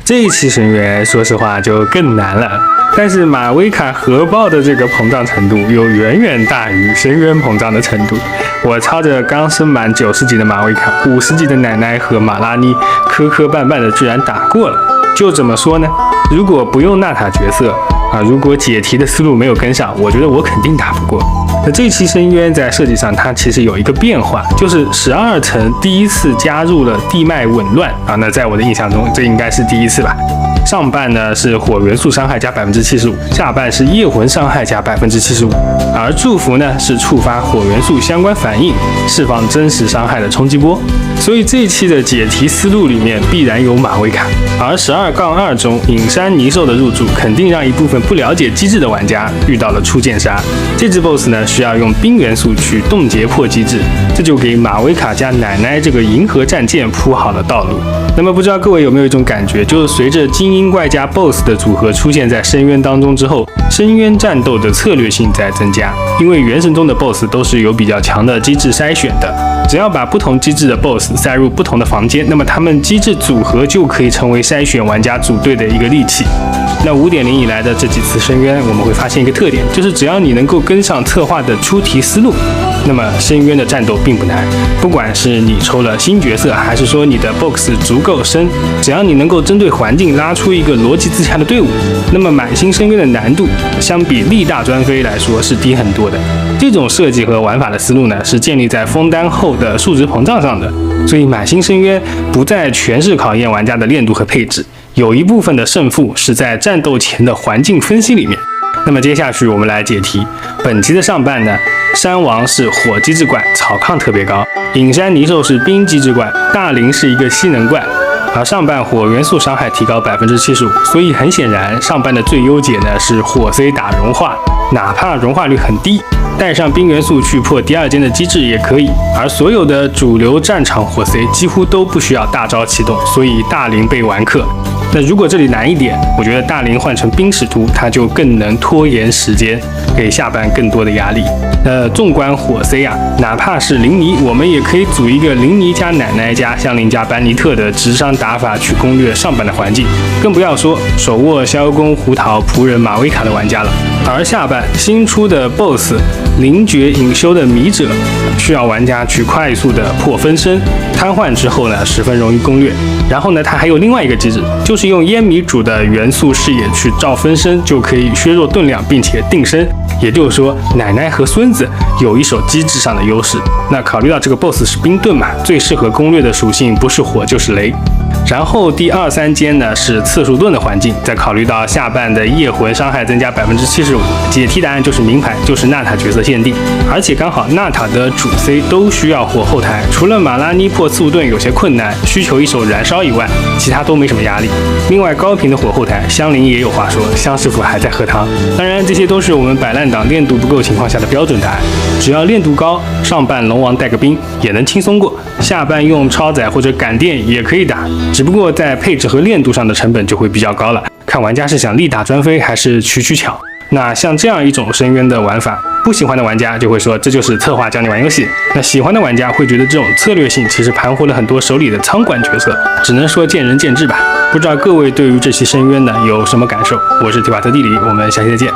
这一期深渊说实话就更难了，但是马威卡核爆的这个膨胀程度又远远大于深渊膨胀的程度。我操着刚升满90级的马威卡，50级的奶奶和马拉妮磕磕绊绊的居然打过了。就怎么说呢？如果不用娜塔角色如果解题的思路没有跟上，我觉得我肯定打不过。那这期深渊在设计上它其实有一个变化，就是12层第一次加入了地脉紊乱那在我的印象中这应该是第一次吧。上半呢是火元素伤害加 75%， 下半是夜魂伤害加 75%， 而祝福呢是触发火元素相关反应，释放真实伤害的冲击波。所以这一期的解题思路里面必然有马威卡，而12-2中隐山泥兽的入驻肯定让一部分不了解机制的玩家遇到了初见杀。这只 BOSS 呢需要用冰元素去冻结破机制，这就给马威卡加奶奶这个银河战舰铺好了道路。那么不知道各位有没有一种感觉，就是随着精英怪加 BOSS 的组合出现在深渊当中之后，深渊战斗的策略性在增加，因为原神中的 BOSS 都是有比较强的机制筛选的，只要把不同机制的 BOSS 塞入不同的房间，那么他们机制组合就可以成为筛选玩家组队的一个利器。那 5.0 以来的这几次深渊，我们会发现一个特点，就是只要你能够跟上策划的出题思路，那么深渊的战斗并不难。不管是你抽了新角色，还是说你的 box 足够深，只要你能够针对环境拉出一个逻辑自洽的队伍，那么满星深渊的难度相比力大专飞来说是低很多的。这种设计和玩法的思路呢，是建立在封单后的数值膨胀上的，所以满星深渊不再全是考验玩家的练度和配置，有一部分的胜负是在战斗前的环境分析里面。那么接下去我们来解题。本集的上半呢，山王是火机制怪，草抗特别高；隐山泥兽是冰机制怪，大灵是一个吸能怪。而上半火元素伤害提高 75%， 所以很显然上半的最优解呢是火 C 打融化，哪怕融化率很低，带上冰元素去破第二间的机制也可以。而所有的主流战场火 C 几乎都不需要大招启动，所以大灵被完克。那如果这里难一点，我觉得大灵换成冰使徒，它就更能拖延时间，给下半更多的压力。纵观火 C 哪怕是灵尼，我们也可以组一个灵尼加奶奶加香菱加班尼特的直伤打法去攻略上半的环境，更不要说手握萧公、胡桃、仆人、马威卡的玩家了。而下半新出的 BOSS 灵觉隐修的迷者，需要玩家去快速的破分身，瘫痪之后呢，十分容易攻略。然后呢，它还有另外一个机制，就是用烟迷主的元素视野去照分身，就可以削弱盾量，并且定身。也就是说，奶奶和孙子有一手机制上的优势。那考虑到这个 BOSS 是冰盾嘛，最适合攻略的属性不是火就是雷。然后第2、3间呢是次数盾的环境，再考虑到下半的夜魂伤害增加 75%， 解题答案就是名牌，就是娜塔角色限定，而且刚好娜塔的主 C 都需要火后台，除了马拉妮破次数盾有些困难，需求一手燃烧以外，其他都没什么压力。另外高频的火后台，香菱也有话说，香师傅还在喝汤。当然这些都是我们摆烂党练度不够情况下的标准答案，只要练度高，上半龙王带个冰也能轻松过，下半用超载或者感电也可以打。只不过在配置和练度上的成本就会比较高了，看玩家是想力打专飞还是取巧。那像这样一种深渊的玩法，不喜欢的玩家就会说这就是策划教你玩游戏，那喜欢的玩家会觉得这种策略性其实盘活了很多手里的仓管角色，只能说见仁见智吧。不知道各位对于这期深渊呢有什么感受？我是提瓦特地理，我们下期再见。